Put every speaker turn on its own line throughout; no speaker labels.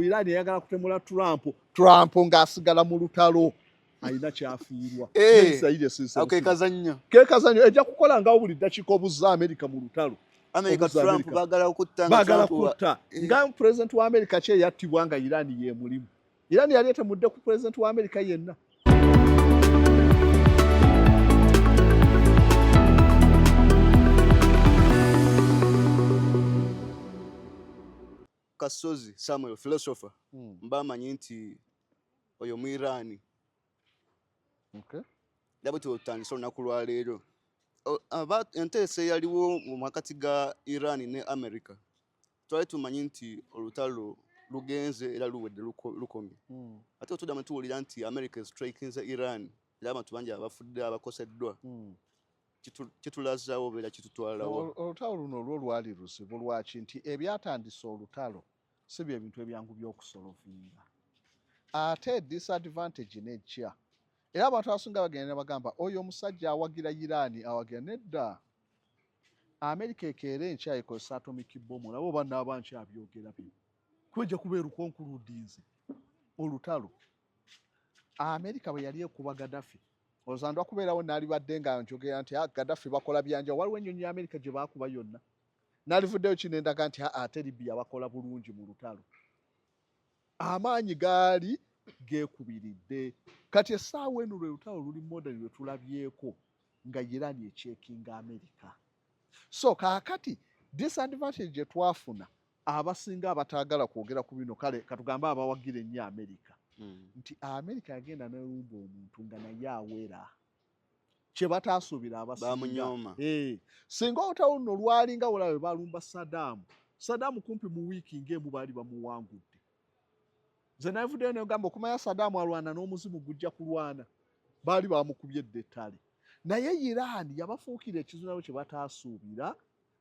Iran yagala kutemula Trump ng'asigala mu lutalo alina kyafiirwa. Kekazannyo ejja kukola ngawo buli ddakiika obuzza Amerika mu lutalo.
Trump baagala
kutta nga pulezidenti wa Amerika kye yattibwa nga Iran ye mulimu. Iran yali etemudde ku pulezidenti wa Amerika yenna.
Kasozi Samuel philosopher mbamanyi nti oyo mu Iran ndabito otandisa olunaku lwa leero enteesa yaliwo mu makati ga Iran ne America twali tumanyi nti olutalo lugenze era luwedde lukomye ate otuddamu tuwulira nti America strikinze Iran era abantu bangi abafudde abakoseddwa kitulazaawo beera kitutwalawo.
Olutalo luno olwo lwali luzibu lwaki nti ebyatandisa olutalo si bye bintu ebyangu by'okusolovinga ate disadvantage nejja era abantu abasinga bagenda bagamba oyo omusajja awagira Iran awagira nedda America ekeera enkya ekozesa atomic bomb nabo bannaaba nkyabyogera bino kwejja kubeera ukonkuludinze olutalo America bwe yali ekuba Gaddafi ozandwa kubeerawo n'alibadde nga njogera nti Gaddafi bakola byanja waliwo ennyonyi ya America gye baakuba yonna n'alivuddeyo kinendaga nti ate Libya bakola bulungi mu lutalo amaanyi gaali geekubiridde kati essaawa eno lwe lutalo luli modern lwe tulabyeko nga Iran ekyekinga America so kaakati disadvantage gye twafuna abasinga abataagala kwogera ku bino kale katugambe abawagira ennyo America nti America yagenda n'erumba omuntu nga naye awera kye bataasuubira abasinga singa olutalo luno lwalinga wolawe balumba Saddam kumpi mu wiiki ng'emu baali bamuwangudde nze navuddeyo negamba okumanya Saddam alwana n'omuzimu gujja kulwana baali bamukubye edda ettale naye Iran yabafuukira ekizinabo kye bataasuubira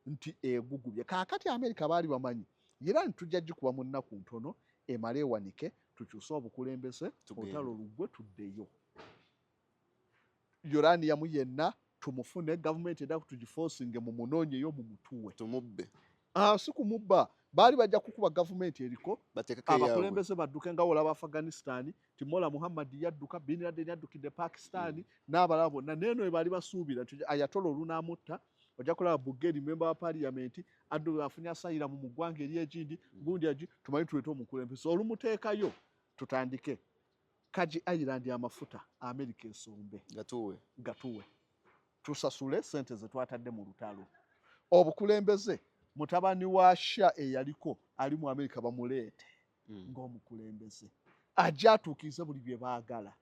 nti egugubye kaakati America baali bamanyi Iran tujja gikuba mu nnaku ntono emale ewanike tukyuse obukulembeze olutalo luggwe tuddeyo Uranium yenna tumufune gavumenti edda tugiforcinge mu munoonyeyo mu mutuwe
tumubbe
si kumubba baali bajja kukuba gavumenti eriko abakulembeze badduke nga olaba Afghanistan Timola Muhammad yadduka Bin Laden yaddukidde Pakistan n'abalala bonna neeno we baali basuubira Ayatollah olunaamutta ojja kulaba Buggeri member wa parliament addu afunya sayira mu muggwanga eri ekindi gundi agi tumanyi tulete omukulembeze olumuteekayo tutandike Kaji Island y'amafuta America ensombe gatuwe tusasule sente ze twatadde mu lutalo obukulembeze mutabani wa Shah eyaliko ali mu America bamuleete ng'omukulembeze ajja atuukirize buli bye baagala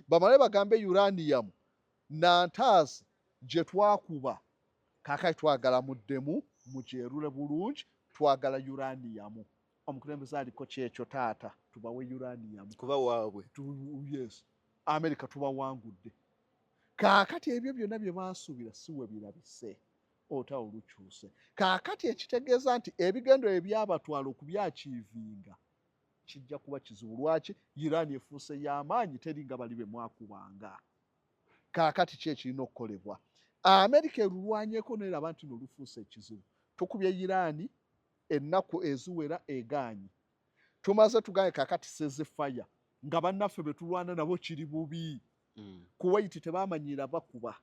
bamale bagambe uranium nantazi gye twakuba kaakati twagala muddemu mukyerule bulungi twagala uranium omukulembeze aliko kyekyo taata tubawe uranium
kuba waabwe
yes America tubawangudde kaakati ebyo byonna bye baasuubira si we birabise ota olukyuse kaakati ekitegeeza nti ebigendo ebyabatwala okubyakiivinga kijja kuba kizibu lwaki Iran efuuse y'amaanyi teri nga bali be mwakubanga kaakati ki ekirina okukolebwa America erulwanyeko neraba nti nolufuuse ekizibu tukubye Iran ennaku eziwera egaanyi tumaze tugaanye kaakati ceasefire nga bannaffe betulwana nabo kiri bubi Kuwait tebamanyira bakuba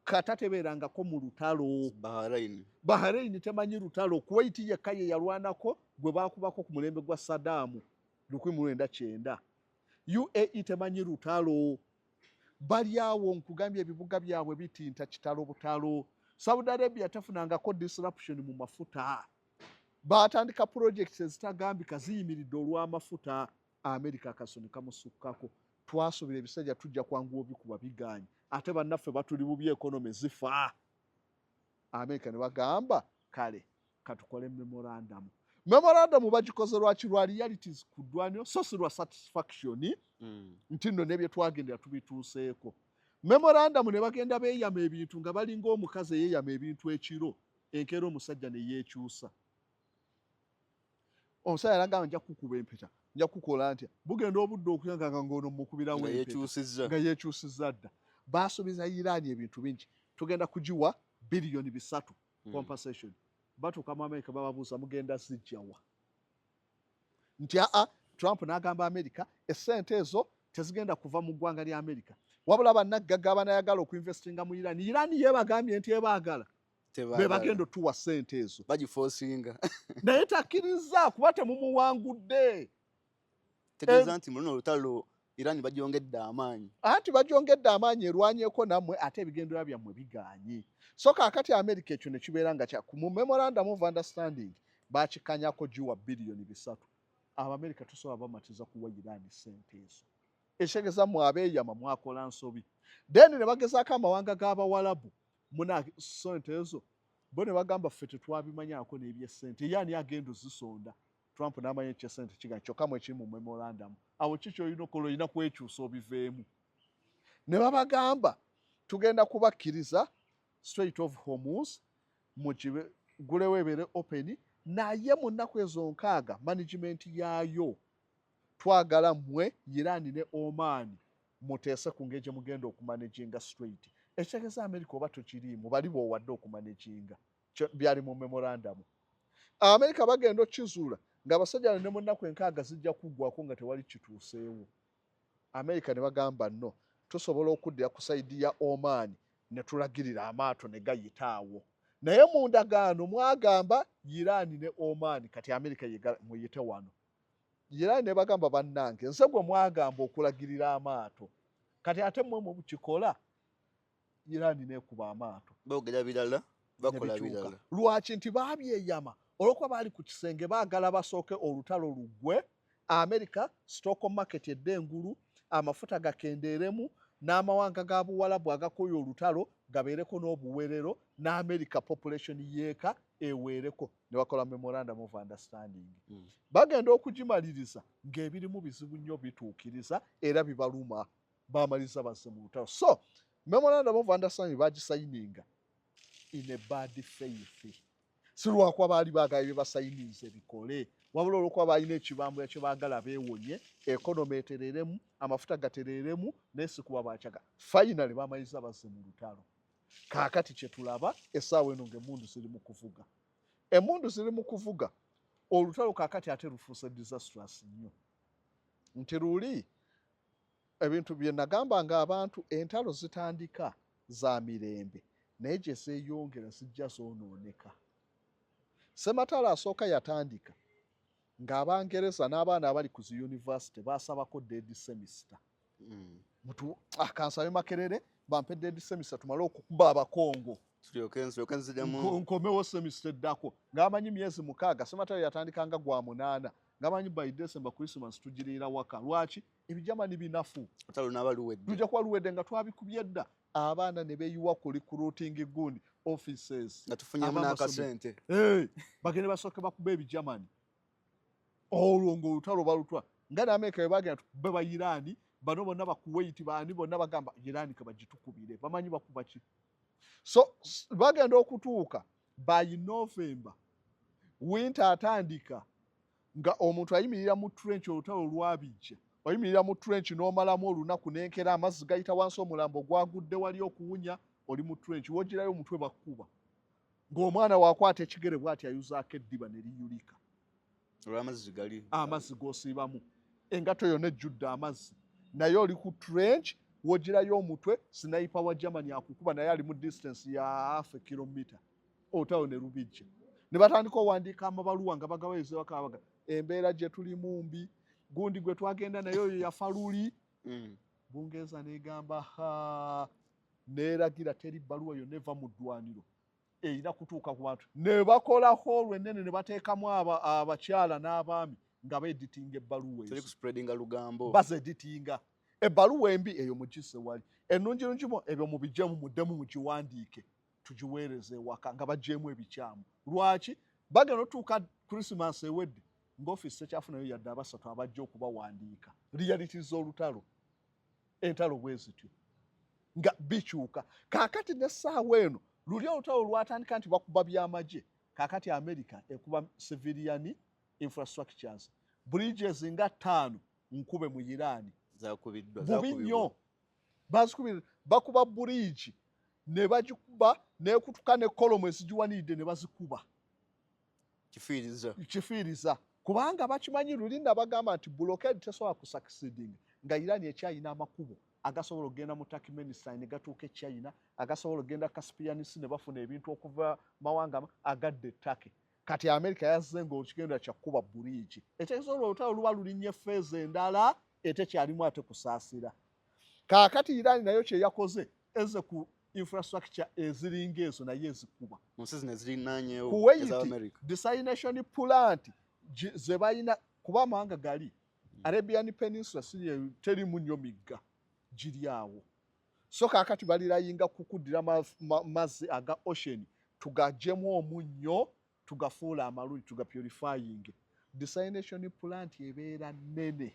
kata tebeerangako mu lutalo Bahrain temanyi lutalo Kuwait yekka ye yalwanako gwe baakubako ku mulembe gwa Saddam 1990 UAE temanyi lutalo bali awo nkugambye ebibuga byabwe bitinta kitalo butalo Saudi Arabia tafunangako disruption mu mafuta baatandika projects ezitagambika ziyimiridde olw'amafuta America akasoni kamusukkako twasuubira ebisajja tujja kwanguwa bikuba biganye ate bannaffe batuli bubi economy zifa America ne bagamba kale katukole memorandum bagikoze lwaki lwa realities ku ddwaniro so si lwa satisfaction nti nno nebye twagendera tubituuseeko memorandum ne bagenda beeyama ebintu nga balinga omukazi eyeeyama ebintu ekiro enkeera omusajja ne yeekyusa omusajja yalagamba nja kukuba empeta nja kukola ntya bugenda obudde okuyanga nga ng'ono mukubirawo nga yeekyusizza dda baasuubiza Iran ebintu bingi tugenda kugiwa billion 3 compensation batuuka mu America bababuuza mugenda zijjawa nti Trump n'agamba America essente ezo tezigenda kuva mu ggwanga lya America wabula bannaggaga abanayagala okuinvestinga mu Iran. Iran yeebagambye nti ebaagala be bagenda otuwa ssente ezo
bagiforcinga
naye takkiriza kuba temumuwangudde.
tegeeza nti muno olutalo Iran bagyongedde amaanyi.
Anti bagyongedde amaanyi erwanyeeko nammwe ate ebigendera byammwe biganye. So kaakati America ekyo ne kibeera nga mu memorandum of understanding baakikanyako giwa biliyoni 3. Abamerika tusobola bamatiza kuwa Iran ssente ezo. Ekitegeeza mmwe abeeyama mwakola nsobi. Then ne bagezaako amawanga g'Abawalabu muna ssente ezo bo ne bagamba ffe tetwabimanyaako n'ebyessente ye ani agenda ozisonda. Trump n'amanya ekyessente kiga kyokka mu ekiri mu memorandum. Awo kiki olina okola olina kwekyusa obiveemu. Ne babagamba tugenda kubakkiriza Strait of Hormuz gulewo ebeere open naye mu nnaku ezo 6 management yaayo twagala mmwe Iran ne Oman muteese ku ngeri gye mugenda okumanaginga strait. Ekitegeeza America oba tokiriimu bali b'owadde okumanaginga byali mu memorandum. America bagenda okkizuula ng'abasajja ne mu nnaku 6 zijja kuggwako nga tewali kituuseewo. America ne bagamba no tusobola okuddira ku sayidi ya Oman ne tulagirira amaato ne gayitaawo. Naye mu ndagaano mwagamba Iran ne Oman kati America muyite wano. Iran ne bagamba bannange nze gwe mwagamba okulagirira amaato kati ate mmwe mukikola. Iran neekuba amaato
boogera birala bakola birala.
Lwaki? Nti baabyeyama olwokuba baali ku kisenge baagala basooke olutalo luggwe. America stock market eddengulu amafuta gakendeeremu n'amawanga ga Buwalabu agakoye olutalo gabeereko n'obuweerero n'America population yeeka eweereko ne bakola memorandum of understanding. Bagenda okugimaliriza ng'ebirimu bizibu nnyo bituukiriza era bibaluma baamaliza bazze mu lutalo. So memorandum of understanding bagisayininga in a bad faith. Si lwakuba baali baagala bye basayinize bikole wabula olwokuba baalina ekibambula kye baagala beewonye economy etereeremu amafuta gatereeremu n'esi kuba baakyaga. Finally baamaliza bazze mu lutalo. Kaakati kye tulaba essaawa eno ng'emmundu ziri mu kuvuga. Emmundu ziri mu kuvuga olutalo kaakati ate lufuuse disastrous nnyo. Nti luli ebintu bye nagamba ng'abantu entalo zitandika za mirembe naye gye zeeyongera zijja zoonooneka. Ssematalo asooka yatandika ng'Abangereza n'abaana abali ku zi university baasabako dead semester. Kansabe Makerere bampe dead semester tumale okukuba abakongo nkomewo semester eddako ng'amanyi myezi 6. Ssematalo yatandika nga gwa 8 ng'amanyi by December Christmas tugiriira waka. Lwaki? Ebijamani binafu lujja kuba luwedde nga twabikubye dda. Abaana ne beeyiwa ku recruiting gundi offices
nga tufunyemu n'akasente
bagende basooke bakuba ebijamani olwo ng'olutalo balutwa nga n'Amerika bwe bagenda tukube ba Iran bano bonna ba Kuwait baani bonna bagamba Iran ke bagitukubire bamanyi bakuba ki. So bagenda okutuuka by November winter atandika nga omuntu ayimirira mu trench olutalo lwabijja oyimirira mu trench n'omalamu olunaku n'enkera amazzi gayita wansi omulambo gwagudde wali okuwunya oli mu trench wogirayo omutwe bakuba ng'omwana waakwata ekigere bw'ati ayuzaako eddiba ne liyulika amazzi g'osiibamu engato yonna ejjudde amazzi naye oli ku trench wogirayo omutwe sniper wa Germany akukuba naye ali mu distance ya half a kilometer olutalo ne lubijja ne batandika owandiika amabaluwa nga bagaweereza bakabaga embeera gye tulimu mbi gundi gwe twagenda naye oyo yafa luli. Bungereza n'egamba neeragira teri bbaluwa yonna eva mu ddwaniro erina kutuuka ku bantu. Ne bakola hall ennene ne bateekamu abakyala n'abaami nga beeditinga ebbaluwa ezo bazeditinga. Ebbaluwa embi eyo mugisse wali ennungirungimu ebyo mubigyemu muddemu mugiwandiike tugiweereze ewaka nga baggyemu ebikyamu. Lwaki? Bagenda otuuka Christmas ewedde ng'ofiisi tekyafu nayo yadde abasatu abajja okubawandiika reality z'olutalo entalo bwe zityo nga bikyuka. Kaakati n'essaawa eno luli olutalo lwatandika nti bakuba by'amagye. Kaakati America ekuba civilian infrastructures bridges nga 5 nkube mu Iran bubi nnyo bazikubira bakuba bridge ne bagikuba n'ekutuka ne kolomu ezigiwaniridde ne bazikuba kifiiriza kubanga bakimanyi luli nabagamba nti blockade tesobola kusucceeding nga Iran ekyayina amakubo agasobola okugenda mu Turkmenistan ne gatuuka e China, agasobola okugenda Caspian Sea ne bafuna ebintu okuva mawanga agadde Turkey. Kati America yazze ng'ekigenda kyakuba bridge. Ekyekisobola olutalo luba lulinnye feeza endala etekyalimu ate kusaasira. Kaakati Iran nayo kye yakoze ezze ku infrastructure eziringa ezo naye ezikuba.
Munsi zino ezirinaanyeewo
Kuwait
eza America.
desalination plant ze balina kuba amawanga gali Arabian Peninsula terimu nnyo migga giri awo. So kaakati balirayinga kukuddira mazzi aga ocean tugaggyemu omunnyo tugafuula amaluli tugapurifying. Desalination plant ebeera nnene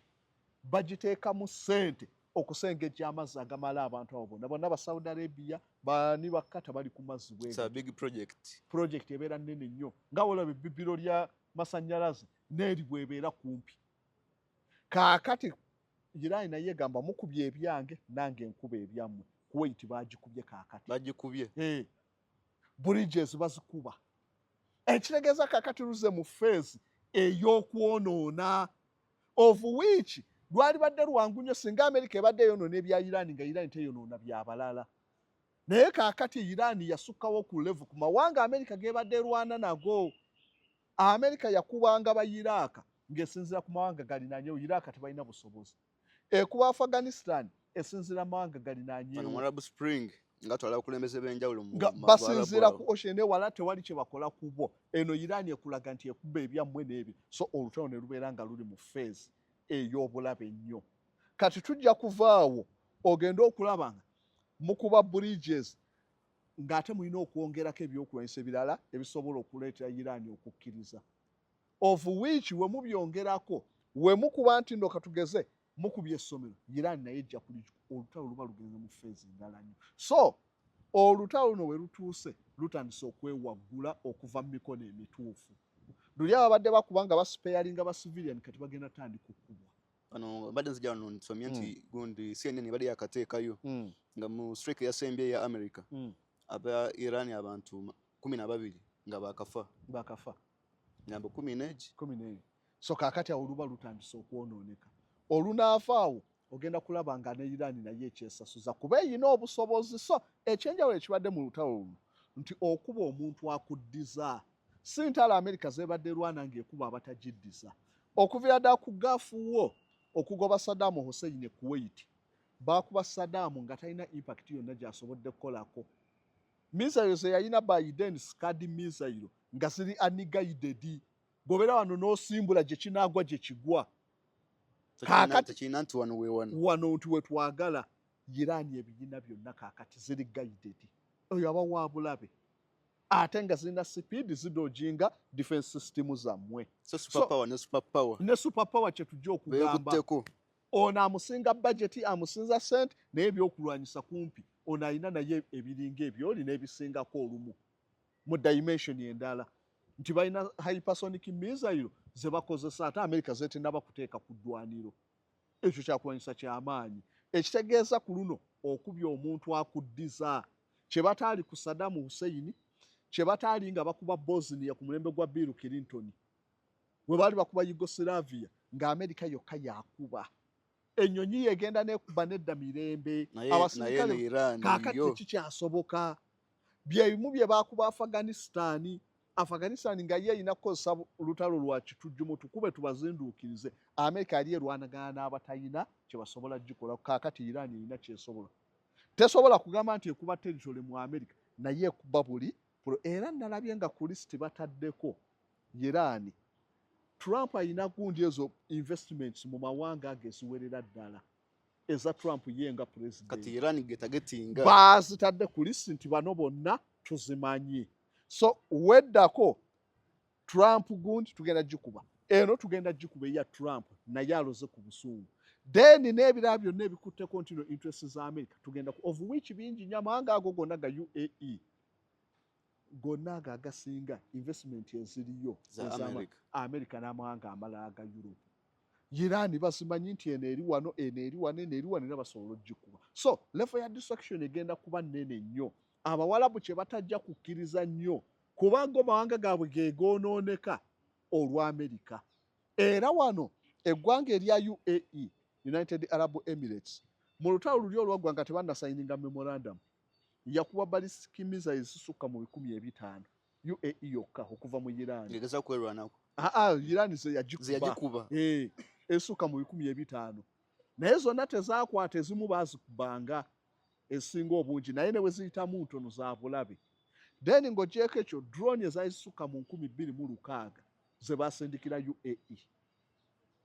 bagiteekamu ssente okusengejja amazzi agamala abantu abo bonna ba Saudi Arabia bani bakkata bali ku mazzi
It's a big project.
project ebeera nnene nnyo nga wolaba ebbibiro lya masannyalaze n'eri bwebeera kumpi. Kaakati Iran naye gamba mukubye ebyange nange nkuba ebyammwe. Kuwait bagikubye kaakati.
Bagikubye.
Bridges bazikuba. Ekitegeeza kaakati luze mu phase ey'okwonoona of which lwali badde lwangu nnyo singa America ebadde yonoona ebya Iran nga Iran teyonoona byabalala. Naye kaakati Iran yasukkawo ku level ku mawanga America gebadde lwana nago. America yakubanga ba Iraq ng'esinziira ku mawanga galinaanyeewo. Iraq tebalina busobozi. Ekuba Afghanistan esinziira mawanga galinaanyeewo.
Mu Arab Spring nga twala okulembeze b'enjawulo mu
basinziira ku ocean wala tewali kye bakola kubo. Eno Iran ekulaga nti ekuba ebyammwe n'ebyo. So olutalo ne lubeera nga luli mu phase ey'obulabe ennyo. Kati tujja kuvaawo ogenda okulaba nga mukuba bridges ng'ate mulina okwongerako ebyokulwanyisa ebirala ebisobola okuleetera Iran okukkiriza. Of which we mubyongerako we mukuba nti ndo katugeze mukubye essomero Iran naye ejja kuli olutalo luba lugenze mu phase endala nnyo. So olutalo luno we lutuuse lutandise okwewaggula okuva mu mikono emituufu. Luli ababadde bakubanga basparinga ba civilian kati bagenda tandika okubwa.
Badde nzija wano nsomye nti gundi CNN badde yakateekayo nga mu strike yasembe ya America aba Iran abantu 12 nga bakafa. Ngambo 14.
So kaakati awo luba lutandise okwonooneka. Olunaafaawo ogenda kulaba nga ne Iran naye ekyesasuza kuba eyina obusobozi. So ekyenjawulo ekibadde mu lutalo luno nti okuba omuntu akuddiza si ntala America zebadde lwana ng'ekuba abatagiddiza. Okuviira ddala ku gaafuwo okugoba Saddam Hussein e Kuwait baakuba Saddam nga talina impact yonna gy'asobodde kukolako. Missile ze yalina Biden Scud missile nga ziri unguided. Gobera wano n'osimbula gye kinaagwa gye kigwa. Kaakati
kirina nti wano we
wano nti we twagala Iran ebiyina byonna kaakati ziri guided. Oyo aba wa bulabe. Ate nga zirina speed zidojinga defense system zammwe.
So superpower ne superpower.
Ne superpower kye tujja okugamba. Ono amusinga budget amusinza sente naye ebyokulwanyisa kumpi. Ono alina naye ebiringa ebyo oli n'ebisingako olumu mu dimension endala. Nti balina hypersonic missile ze bakozesa ate America zeetennaba kuteeka ku ddwaniro. Ekyo kyakulwanyisa ky'amaanyi. Ekitegeeza ku luno okubya omuntu akuddiza kye bataali ku Saddam Hussein kye bataali nga bakuba Bosnia ku mulembe gwa Bill Clinton. We baali bakuba Yugoslavia nga America yokka yakuba. Ennyonyi yegenda n'ekuba nedda mirembe.
Abasirikale
kaakati tekikyasoboka. Byebimu bye baakuba Afghanistan nga ye erina kukozesa olutalo lwa kitujjumu tukube tubazinduukirize. America yali erwanagana n'abatalina kye basobola gikola. Kaakati Iran erina kyesobola. Tesobola kugamba nti ekuba territory mu America naye ekuba buli era nalabye nga ku list bataddeko Iran. Trump alina gundi ezo investments mu mawanga ageziwerera ddala eza Trump ye nga president.
Kati Iran getagetinga
bazitadde ku list nti bano bonna tuzimanyi. So weddako Trump gundi tugenda gikuba. Eno tugenda gikuba ya Trump naye aloze ku busungu. Then n'ebirala byonna ebikutteko nti no interest za America tugenda of which bingi nnyo amawanga ago gonna ga UAE gonna agasinga investment eziriyo
za
America n'amawanga amalala aga Europe. Iran basimanyi nti eno eri wano era basobola ogikuba. So level ya destruction egenda kuba nnene nnyo. Abawalabu kye batajja kukkiriza nnyo kubanga amawanga gaabwe geegoonooneka olwa America. era wano eggwanga erya UAE, United Arab Emirates, mu lutalo luli olwaggwanga tebannasayininga memorandum, yakuba ballistic missiles zisukka mu 500 UAE yokka okuva mu Iran.
ngeza kwerwanako
Iran ze yagikuba esukka mu 500, naye zonna tezaakwata, ezimu baazikubanga esinga obungi, naye ne bwe ziyitamu ntono za bulabe. Then ng'ogyeko ekyo drone ezazisukka mu 2006 ze baasindikira UAE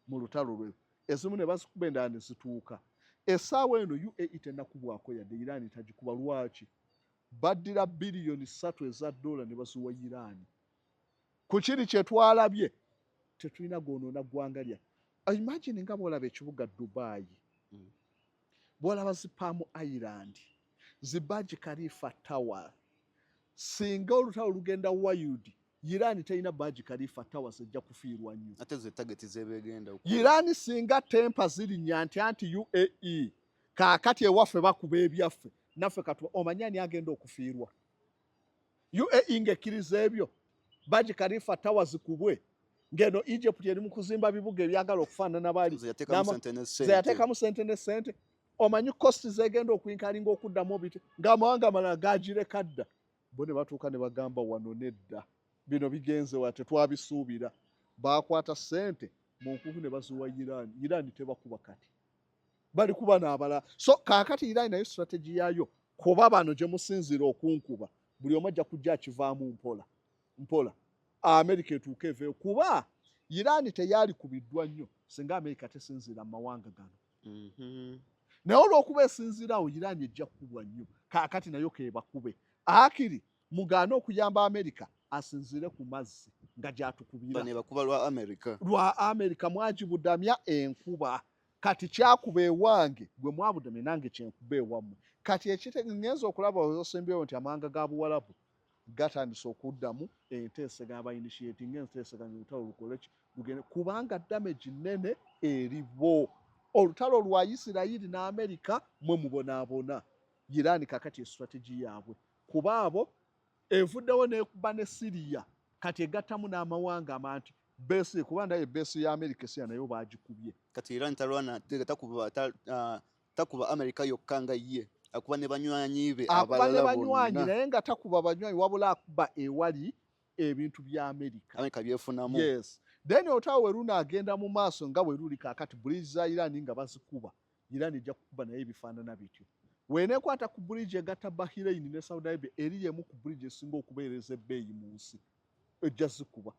mu lutalo lwe, ezimu ne bazikuba endala ne zituuka. Essaawa eno UAE tennakubwako yadde Iran tagikuba. Lwaki? Baddira biliyoni 3 eza dola ne baziwa Iran. Ku kiri kye twalabye tetulina gwonoona ggwanga lya. Imagine nga bw'olaba ekibuga Dubai, bw'olaba zi Palm Island, zi Burj Khalifa Tower. Singa olutalo lugenda wild, Iran terina Burj Khalifa Tower zijja kufiirwa nnyo.
ate ze target zebegenda
Iran singa tempa zirinya anti UAE kaakati ewaffe bakuba ebyaffe, naffe katuba omanyani agenda okufiirwa. UAE ng'ekkiriza ebyo, Burj Khalifa Tower zikubwe, ngeno Egypt eri mu kuzimba bibuga ebyagala okufaanana bali zeyateekamu sente ne sente. Omanyi kosti zegenda okuyinkalinga okuddamu bite ng'amawanga amalala gagireka dda, bo ne batuuka ne bagamba wano nedda, bino bigenze wa tetwabisuubira. Baakwata sente mu nkuku ne baziwa Iran. Iran tebakuba kati, bali kuba n'abalala. So kaakati Iran nayo strategy yaayo, kuba bano gye musinzira okunkuba, buli omu ajja kujja akivaamu mpola mpola, Amerika etuuka eveeyo, kuba Iran teyali kubiddwa nnyo singa Amerika tesinzira mu mawanga gano. Naye olw'okuba esinzirawo Iran ejja kukubwa nnyo, kaakati nayo keebakube. Akiri mugaana okuyamba Amerika asinzire ku mazzi nga gy'atukubira.
ne bakuba
lwa Amerika mwagibudamya enkuba, kati kyakuba ewange gwe mwabudamya nange kyenkuba ewammwe. Kati ng'enza okulaba osembyewo nti amawanga ga Buwalabu gatandise okuddamu enteeseganya ba-initiating enteeseganya olutalo lukoleki lugende, kubanga damage nnene eribo. Olutalo lwa Isirayiri n'Amerika mwe mubonaabona. Iran kakati strategy yaabwe, kuba abo evuddewo n'ekuba ne Syria, kati egattamu n'amawanga amanti besi, kuba naye besi ya Amerika esiya nayo baagikubye.
kati Iran talwana takuba Amerika yokka nga ye, akuba ne banywanyi be abalala
banywanyi, naye nga takuba banywanyi wabula akuba ewali ebintu bya Amerika.
Amerika byefunamu.
Yes. Then olutalo we lunaagenda mu maaso nga bwe luli kaakati, bridge za Iran nga bazikuba, Iran ejja kukuba naye ebifaanana bityo. Weenekwata ku bridge egatta Bahrain ne Saudi Arabia, eri yemu ku bridge esinga okubeereza ebbeeyi mu nsi, ejja zikuba.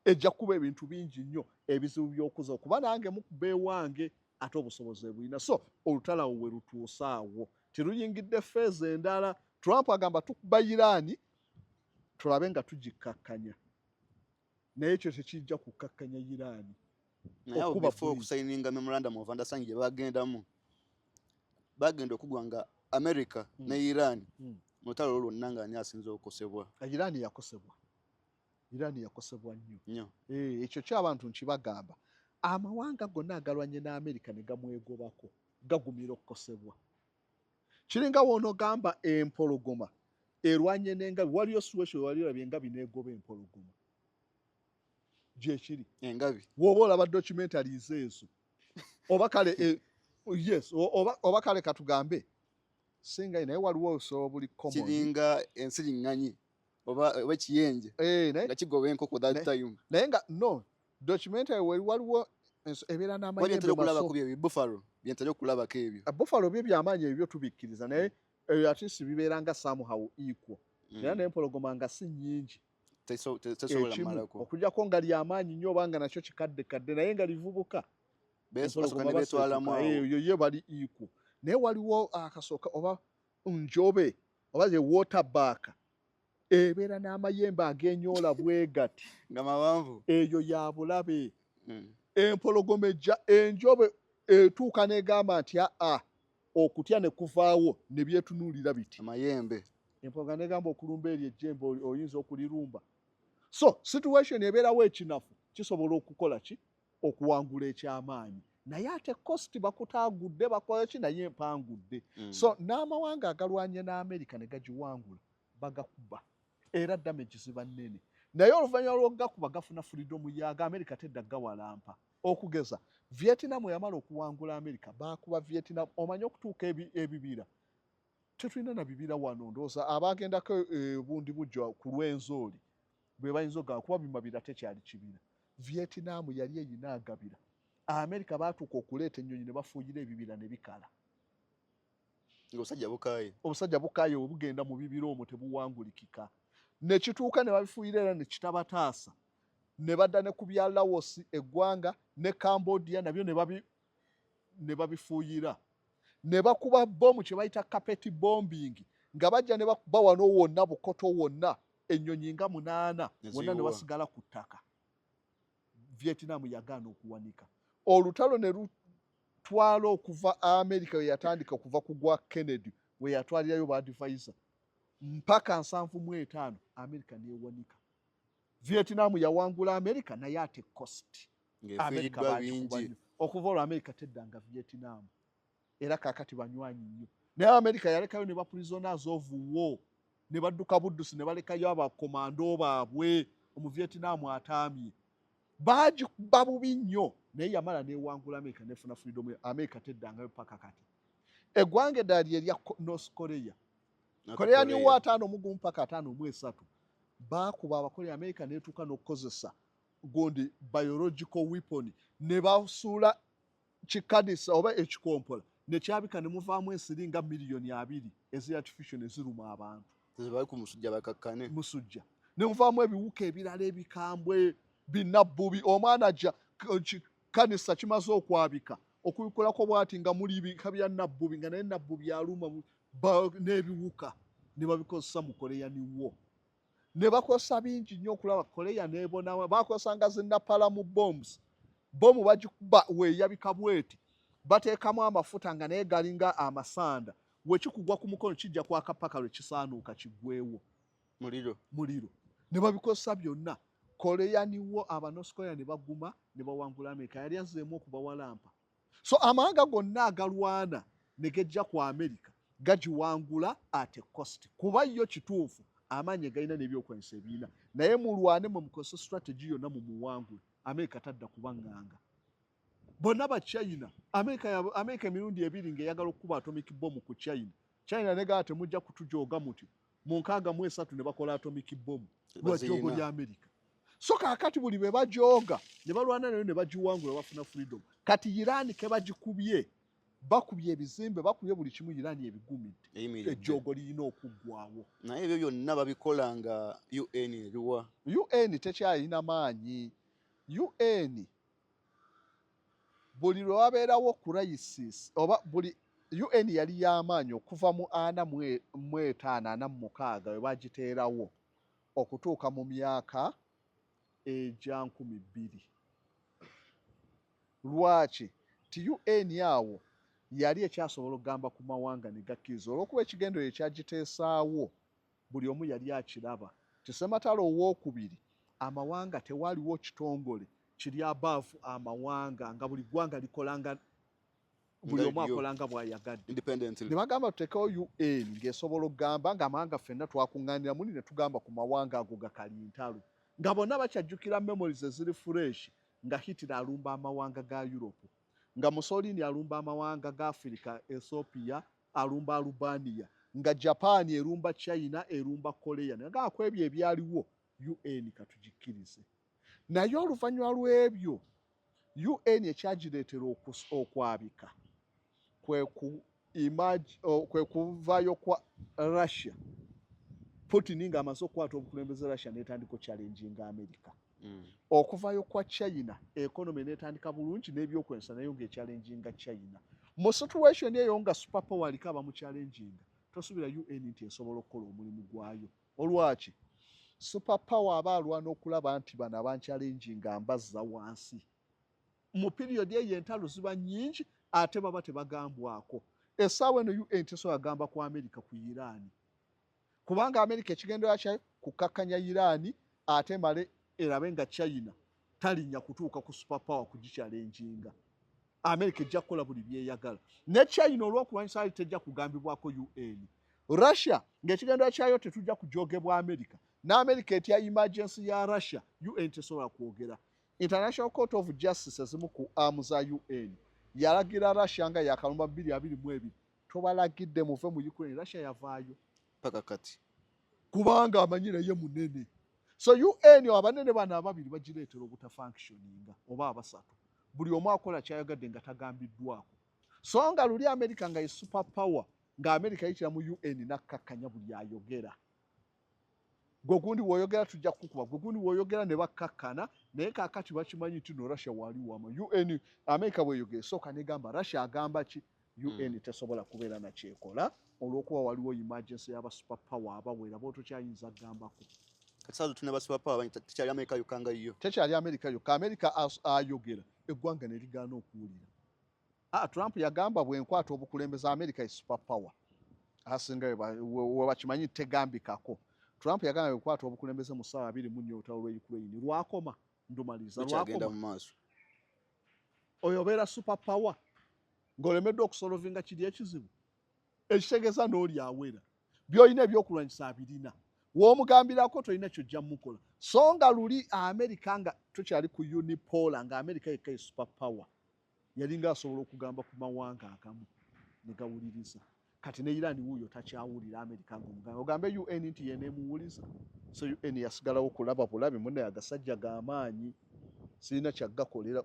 Ejja kuba ebintu bingi nnyo ebizibu by'okuza, kuba nange mukuba ewange ate obusobozi bulina. So olutalo awo we lutuusa awo, teruyingidde feeza endala. Trump agamba tukuba Iran tulabe nga tugikkakkanya, naye ekyo tekijja kukkakkanya Iran.
Naye before okusayininga memorandum of understanding gye bagenda okugwa nga America ne Iran mu lutalo olwo lwonna nga ani asinze okukosebwa.
Iran yakosebwa nnyo. Ekyo ky'abantu nkibagamba, amawanga gonna agalwanye n'Amerika ne gamwegobako gagumira okukosebwa. Kiringa woonogamba empologoma erwanye n'engabi, waliyo situation walirabye engabi n'egoba empologoma. Gyekiri
engabi
woba olaba documentaries ezo oba kale yes oba kale katugambe singa naye waliwo obusolo buli common,
kiringa ensiriŋŋanyi oba ekiyenje nga kigoba enkoko that time,
naye nga no documentary waliwo ebeera n'amayembe
okulabako bye buffalo byentera okulabako ebyo.
Buffalo bye byamaanyi ebyo tubikkiriza, naye at least bibeera nga somehow equal. Era n'empologoma nga si nnyingi
tesobola malako,
okujjako nga lyamaanyi nnyo obanga nakyo kikaddekadde, naye nga livubuka eyo ye bali equal. Naye waliwo akasooka oba njobe oba ze waterback ebeera n'amayembe ag'enyoola bwe gati
nga mawanvu,
eyo ya bulabe. Empologoma enjobe etuuka n'egamba nti okutya ne kuvaawo ne byetunuulira biti
amayembe.
Empologoma n'egamba okulumba eryo ejjembe oyinza okulirumba. So situation ebeerawo ekinafu kisobola okukola ki? Okuwangula ekyamaanyi, naye ate cost bakutaagudde bakola ki? Naye empangudde. So n'amawanga agalwanye n'Amerika ne gagiwangula bagakuba, era damage ziba nnene. naye oluvannyuma lw'ogakuba gafuna freedom yaaga America tedda gawalampa okugeza Vietnam yamala okuwangula America bakuba Vietnam omanye okutuuka ebibira tetulina na bibira wano ndowooza abaagendako bundi bujja ku lw'enzooli bwe bayinza ogamba kuba bimabira tekyali kibira Vietnam yali eyina agabira America baatuuka okuleeta ennyonyi ne bafuuyira ebibira ne bikala obusajja bukaaye obugenda mu bibira omwo tebuwangulikika ne kituuka ne babifuuyira era ne kitabataasa ne badda ne ku bya Laos eggwanga ne Cambodia nabyo ne babifuuyira ne bakuba bomu kye bayita carpet bombing nga bajja ne bakuba wano wonna Bukoto wonna ennyonyi nga 8 wonna ne basigala ku ttaka Vietnam yagaana okuwanika olutalo ne lutwala okuva America we yatandika kuva kugwa Kennedy we yatwalirayo ba advisor mpaka 75 America neewanika Vietnam yawangula America naye ate cost
ng'efiiriddwa bingi
okuva olwo America teddanga Vietnam era kakati banywanyi nnyo naye America yalekayo ne ba prisoners of war ne badduka buddusi ne balekayo abakomando baabwe omu Vietnam ataamye baagikuba bubi nnyo naye yamala neewangula America nefuna freedom America teddangayo paka kati eggwanga eddala lyerya North Korea Korea ni wa 5 mpaka 5 baakuba abakola America neetuuka n'okukozesa gondi biological weapon ne basuula kikadisa oba ekikompola ne kyabika ne muvaamu ensiringa miliyoni 2 ezi artificial ne ziruma abantu
bali ku musujja bakakkane
musujja ne muvaamu ebiwuka ebirala ebikambwe binabbubi omwana ajja kanisa kimaze okwabika okubikolako bwati nga muli bika bya nabbubi nga naye nabbubi aluma n'ebiwuka ne babikozesa mu Korea niwo ne bakozesa bingi nnyo okulaba Korea n'ebona bakozesa nga zinapala mu bombs bomu bagikuba weeyabika bweti bateekamu amafuta nga naye galinga amasanda wekikugwa ku mukono kijja kwaka paka lwe kisaanuuka kiggwewo muliro ne babikozesa byonna Korea niwo North Korea ne baguma ne bawangula America yali azzeemu okubawalampa so amawanga gonna agalwana ne gejja ku America gagiwangula ate cost kuba yo kituufu amaanyi galina n'ebyokwanyisa ebiina naye mulwane mu mukozesa strategy yonna mu muwangule America tadda kubanganga bonna ba China America emirundi 2 ng'eyagala okukuba atomic bomb ku China ne gaa temujja kutujooga muti mu 63 ne bakola atomic bomb lwajoogo lya America so kaakati buli be bajooga ne balwana nayo ne bagiwangula bafuna freedom kati Iran ke bagikubye bakubye ebizimbe bakubye buli kimu Iran ebigumidde ejjoogo lirina okuggwawo
naye ebyo byonna babikola nga UN eriwa
UN tekyalina maanyi UN buli lwe wabeerawo crisis oba buli UN yali y'amaanyi okuva mu 45 we bagiteerawo okutuuka mu myaka egya 2000 lwaki ti UN awo yali ekyasobola okugamba ku mawanga ne gakkiriza olw'okuba ekigendero ekyagiteesaawo buli omu yali akiraba Sematalo owookubiri amawanga tewaliwo kitongole kiri abaavu amawanga nga buli ggwanga likolanga buli omu akolanga bw'ayagadde ne bagamba tutekewo UN ng'esobola okugamba ng'amawanga ffenna twakuŋŋaanira muli ne tugamba ku mawanga ago gakalintalo nga bonna bakyajjukira memories eziri fresh nga Hitler alumba amawanga ga Europe nga Mussolini alumba amawanga ga Africa Ethiopia alumba Albania nga Japan erumba China erumba Korea nga kwebyo ebyaliwo UN katugikkirize naye oluvannyuma lw'ebyo UN ekyagireetera okwabika kwe kuvaayo kwa Russia Putin ng'amaze okukwata obukulembeze Russia n'etandika challenginga America okuvaayo kwa China economy n'etandika bulungi n'ebyokwenzisa nayo ng'echallenginga China mu situation eyo nga superpower aliko abamu challenginga tosuubira UN nti esobola okukola omulimu gwayo olwaki superpower aba alwana okulaba nti bano abanchallenginga mbazza wansi mu period eyo entalo ziba nnyingi ate baba tebagambwako essaawa eno UN tesobola gamba ku America ku Iran kubanga America ekigendera kyayo kukakkanya Iran ate male erabe nga China talinnya kutuuka ku superpower kugichallenginga America ejja kukola buli byeyagala ne China olw'okulwanyisa ali tejja kugambibwako UN Russia ng'ekigendera kyayo tetujja kujoogebwa America n'Amerika etya emergency ya Russia UN tesobola kwogera. International Court of Justice ezimu ku armu za UN yalagira Russia nga yakalumba 2022 tobalagidde muve mu Ukraine. Russia yavaayo
paka kati
kubanga amanyira ye munene. So UN abanene bana ababiri bagireetera obutafunctioninga oba abasatu buli omu akola kyayagadde nga tagambiddwako. So nga luli America nga ye super power nga America yitira mu UN nakkakkanya buli ayogera. Gwe gundi w'oyogera tujja kukuba, gwe gundi w'oyogera ne bakkakkana, naye kaakati bakimanyi nti no Russia wali wama. UN America bw'eyogera esooka negamba Russia agamba ki? UN tesobola kubeera na kyekola olw'okuba waliwo emergency y'aba super power abawera bo tokyayinza gambako.
kati tuna ba super power tekyali America yokanga yo.
Tekyali America yokka. America ayogera eggwanga ne ligaana okuwulira. Trump yagamba bwenkwata obukulembeza America ye super power. Asinga we bakimanyi tegambikako. Trump yagamba bwenkwata obukulembeze mu ssaawa 24 olutalo lwa Ukraine. Lwakoma ndumaliza
lwakoma mu maaso.
Oyo obeera super power ng'olemeddwa okusolovinga kiri ekizibu. Ekitegeeza n'oli awera. By'olina ebyokulwanyisa abirina. W'omugambirako tolina kyojja mukola. So nga luli America nga tukyali ku unipolar nga America yekka ye super power. Yalinga asobola okugamba ku mawanga agamu ne gawuliriza. Kati ne Iran wuuyo takyawulira America ng'omugamba. Ogambe UN nti yeneemuwuliza. So UN yasigalawo kulaba bulabi munne agasajja g'amaanyi. Sirina kyaggakolera.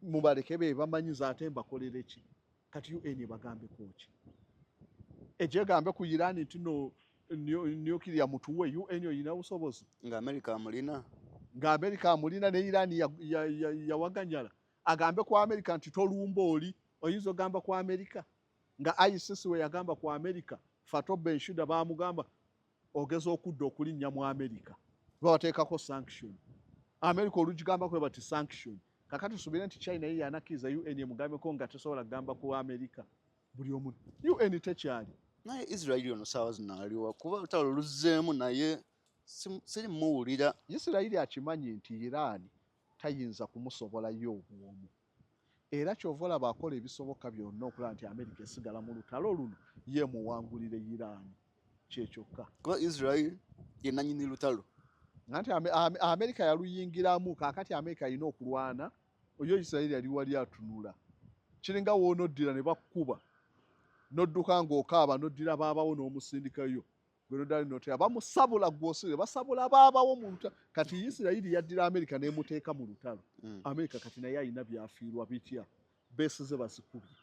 Mubaleke be bamanyiza ate mbakolera ki. Kati UN bagambeko ki. Ejegambe ku Iran nti no nuclear mutuwe UN oyina busobozi.
Nga America amulina.
Nga America amulina ne Iran yawaganyala. Agambe ku America nti tolumba oli. Oyinza ogamba ku America. Nga ISIS we yagamba ku America. Fatou Bensouda baamugamba ogeza okudda okulinnya mu America. Bawateekako sanction. America olugigamba kwe bati sanction. Kakati tusubire nti China ye yanakkiriza UN emugambeko nga tesobola kugamba ku America. Buli omu. UN tekyali.
Naye Israel ono saawa zino aliwa kuba olutalo luzzeemu naye siri muwulira.
Isirayiri akimanyi nti Iran tayinza kumusobolayo obwomu. Era kyova olaba akola ebisoboka byonna okulaba nti America esigala mu lutalo luno ye muwangulire Iran. Kyekyokka.
Kuba Israel ye nannyini lutalo.
Nti America yaluyingiramu kaakati America alina okulwana oyo Isirayiri yali wali atunula. Kiringa woonoddira ne bakkuba. Nodduka ng'okaaba noddira baabawo n'omusindikayo. Gwe nodali notera bamusabula gw'osire basabula baabawo mu lutalo. Kati Isirayiri yaddira America n'emuteeka mu lutalo. America kati naye alina byafiirwa bitya. Beesi ze bazikubye.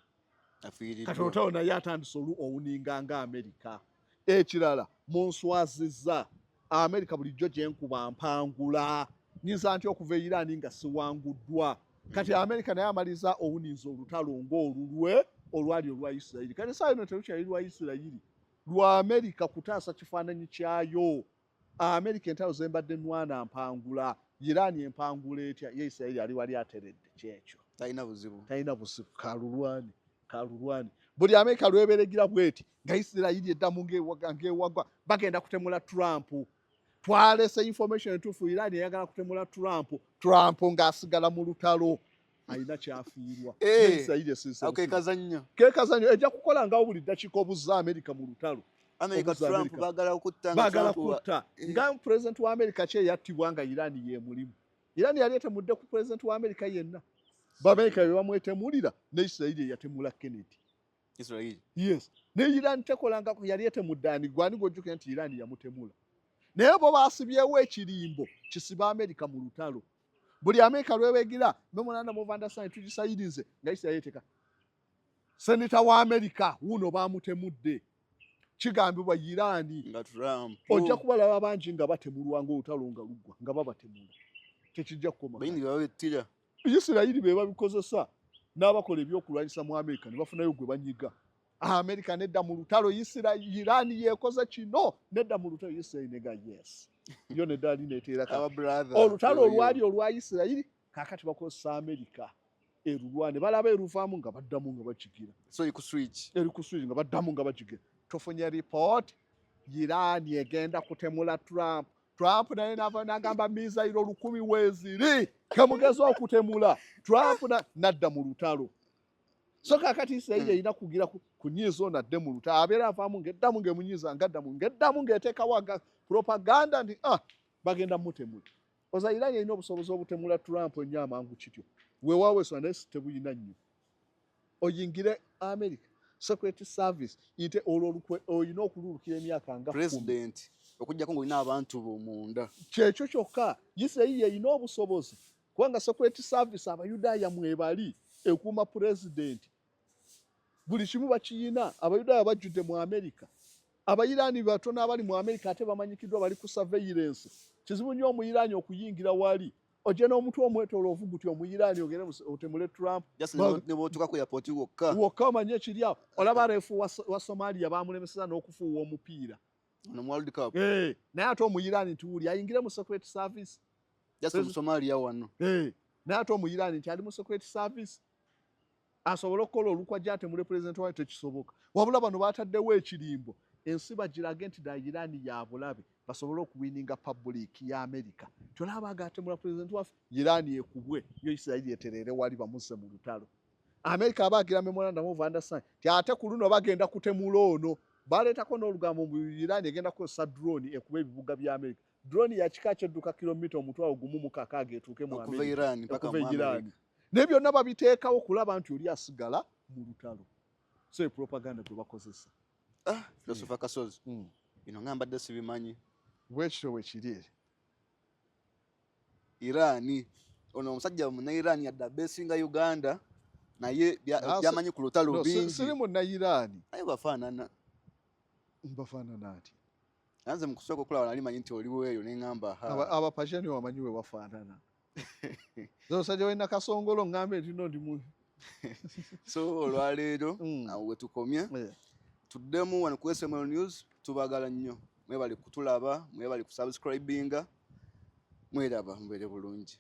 Kati olutalo naye atandise owuninga nga America. Ekirala mu nswazizza America bulijjo gye nkuba mpangula. Nyinza nti okuva e Iran nga siwanguddwa. Kati America naye amaliza owuniza olutalo ng'olulwe olwali olwa Isirayiri. Kati saa ino terukyali lwa Isirayiri. Lwa America kutaasa kifaananyi kyayo. America entalo zembadde nwana mpangula. Iran empangula etya ye Isirayiri ali wali ateredde kyekyo.
Talina buzibu.
Talina buzibu. Kalulwane. Buli America lweberegira bweti nga Isirayiri eddamu ng'ewagwa bagenda kutemula Trump. Twalese information entuufu Iran eyagala kutemula Trump. Trump ng'asigala mu lutalo. Alina kyafiirwa.
Kekazannyo.
Kekazannyo ejja kukola ngawo buli ddakiika obuzza America mu lutalo.
America Trump baagala kutta.
Nga President wa America kye yattibwa nga Iran ye mulimu. Iran yali etemudde ku President wa America yenna. B'Amerika be bamwetemulira ne Isirayiri yatemula Kennedy.
Israel.
Yes. Ne Iran tekolanga yali etemudde ani gwani gojjuke nti Iran yamutemula. Naye bo baasibyewo ekirimbo kisiba America mu lutalo. Buli America lwebegira memorandum of understanding tugisayirize nga Isirayiri teka. Senator wa America wuno baamutemudde. Kigambibwa Iran
nga Trump.
Ojja kubalaba bangi nga batemulwa ng'olutalo nga luggwa nga babatemula. Tekijja kukoma.
Bayini babettira.
Isirayiri be babikozesa n'abakola ebyokulwanyisa mu America ne bafunayo gwe banyiga. America nedda mu lutalo Iran yeekoze kino nedda mu lutalo Isirayiri nega yes. Yo nedda ali neteera ka. Olutalo olwali olwa Isirayiri kaakati bakozesa America. Erulwane balaba eruvaamu nga baddamu nga bakigira.
So ikuswitch.
Nga baddamu nga bakigira. Tofunye report Iran egenda kutemula Trump. Trump naye n'agamba mizairo 10 weeziri kamugezi okutemula. Trump nadda mu lutalo. So kaakati Isirayiri erina kugira ku nyiizo nadde mu lutalo. Abeera avaamu ng'eddamu ng'emunyiiza ng'eddamu ng'eteekawo propaganda nti bagenda mutemula oza Iran yalina obusobozi obutemula Trump ennyo amangu kityo weewaawo ensonga naye tebuyina nnyo oyingire America security service nti olwo olina okululukira emyaka nga
president okujjako ng'olina abantu bomunda
kyekyo kyokka Isirayiri yalina obusobozi kubanga security service abayudaaya mwebali ekuuma president buli kimu bakiyina abayudaaya bajjudde mu America abayiraani batono abali mu America ate bamanyikiddwa bali ku surveillance kizibu nnyo omuyiraani okuyingira wali ojja n'omutwe omwetooloovu gutyo omuyiraani ogende otemule Trump
ne bootuka ku airport
wokka omanye ekiri awo olaba refu wa Somalia baamulemeseza n'okufuuwa omupiira
no World Cup
naye ate omuyiraani nti wuli ayingire mu security service
mu Somalia wano
naye ate omuyiraani nti ali mu security service asobole okukola olukwa gy'atemule president wayo tekisoboka wabula bano baataddewo ekirimbo ensi bagirage nti ddala Iran ya bulabe basobole okuwininga public ya America kyolaba agatemula president waffe Iran ekubwe yo Isirayiri eterere wali bamusse mu lutalo America abaagira memorandum of understanding ti ate ku luno bagenda kutemula ono baleetako n'olugambo mu Iran egenda kukozesa drone ekuba ebibuga bya America drone ya kika kyedduka kilomita omutwalo gumu mu kakaaga etuuke mu America
okuva Iran
naye byonna babiteekawo kulaba nti oli asigala mu lutalo so propaganda gwe bakozesa
Philosopher Kasozi bino nga mbadde sibimanyi
bwekityo bwekiri
Irani ono omusajja mu Iran yadda besinga Uganda naye byamanyi ku lutalo bingi
siri mu Irani
ayo bafaanana
ati
nanze mu kusooka okulaba nali manyi nti oliwo eyo ne ngamba
abapashani wamanyi we wafaanana zosajja walina kasongolo ngambe nti no ndimu
so olwaleero awo wetukomye tuddemu wano ku SML News tubagala nnyo mwebali kutulaba mwebali kusubscribinga mweraba mubere bulungi